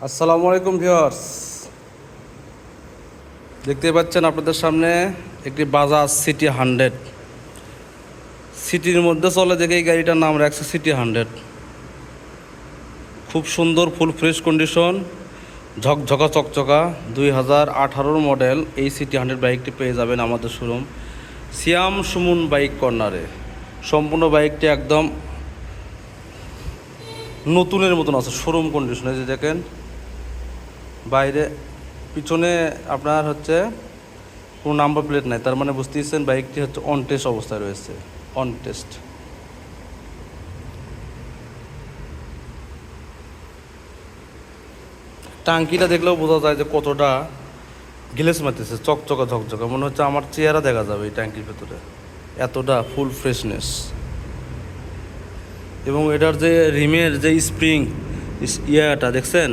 আসসালামু আলাইকুম ভিউয়ার্স, দেখতে পাচ্ছেন আপনাদের সামনে একটি বাজাজ সিটি 100 সিটির মধ্যে চলে দেখে এই গাড়িটার নাম রাখছে সিটি 100। খুব সুন্দর ফুল ফ্রেশ কন্ডিশন, ঝকঝকা চকচকা 2018 মডেল এই সিটি 100 বাইকটি পেয়ে যাবেন আমাদের শোরুম সিয়াম সুমন বাইক কর্নারে। সম্পূর্ণ বাইকটি একদম নতুনের মতন আছে, শোরুম কন্ডিশনে। যে দেখেন বাইরে পিছনে আপনার হচ্ছে কোনো নাম্বার প্লেট নাই, তার মানে বুঝতেইছেন বাইকটি হচ্ছে অন টেস্ট অবস্থায় রয়েছে। অন টেস্ট টাঙ্কিটা দেখলেও বোঝা যায় যে কতটা গ্লেস মারতেছে, চকচকা ঝকঝকা, মনে হচ্ছে আমার চেহারা দেখা যাবে এই ট্যাঙ্কির ভেতরে, এতটা ফুল ফ্রেশনেস। এবং এটার যে রিমের যে স্প্রিং ইয়াটা দেখছেন,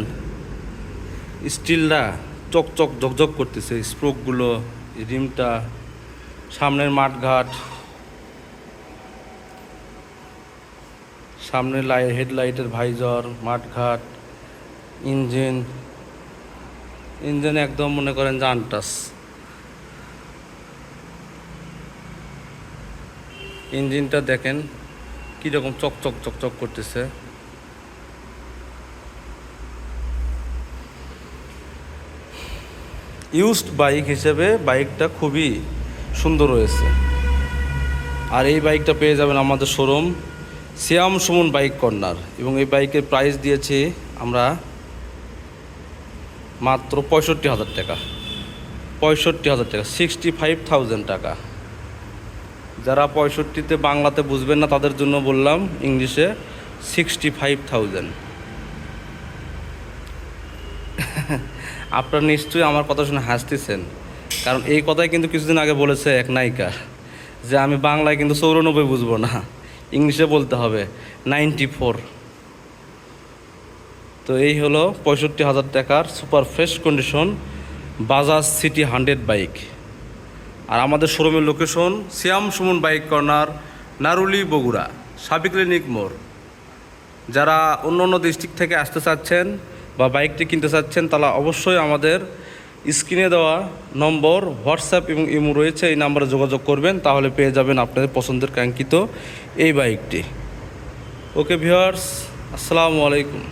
স্টিলটা চকচক ঝকঝক করতেছে, স্প্রোকগুলো, রিমটা, সামনের মাঠঘাট, সামনের হেডলাইটের ভাইজর, মাঠঘাট, ইঞ্জিন একদম মনে করেন যে আনটাস। ইঞ্জিনটা দেখেন কীরকম চকচক চকচক করতেছে। ইউজড বাইক হিসেবে বাইকটা খুবই সুন্দর রয়েছে। আর এই বাইকটা পেয়ে যাবেন আমাদের শোরুম সিয়াম সুমন বাইক কর্নার। এবং এই বাইকের প্রাইস দিয়েছি আমরা মাত্র 65,000 টাকা। 65,000 টাকা, 65,000 টাকা। যারা 65তে বাংলাতে বুঝবেন না তাদের জন্য বললাম ইংলিশে 65,000। আপনারা নিশ্চয়ই আমার কথা শুনে হাসতেছেন, কারণ এই কথাই কিন্তু কিছুদিন আগে বলেছে এক নায়িকা, যে আমি বাংলায় কিন্তু 94 বুঝবো না, ইংলিশে বলতে হবে 94। তো এই হলো 65,000 টাকার super fresh condition Bajaj CT 100 bike. আর আমাদের শোরুমের location Siam Sumon bike corner, Naruli, Bogura, সাবিক ক্লিনিক মোড়। যারা অন্য অন্য ডিস্ট্রিক্ট থেকে আসতে চাচ্ছেন বা বাইকটি কিনতে চাচ্ছেন, তারা অবশ্যই আমাদের স্ক্রিনে দেওয়া নম্বর হোয়াটসঅ্যাপ এবং ইমো রয়েছে, এই নাম্বারে যোগাযোগ করবেন, তাহলে পেয়ে যাবেন আপনাদের পছন্দের কাঙ্ক্ষিত এই বাইকটি। ওকে ভিউয়ার্স, আসসালামু আলাইকুম।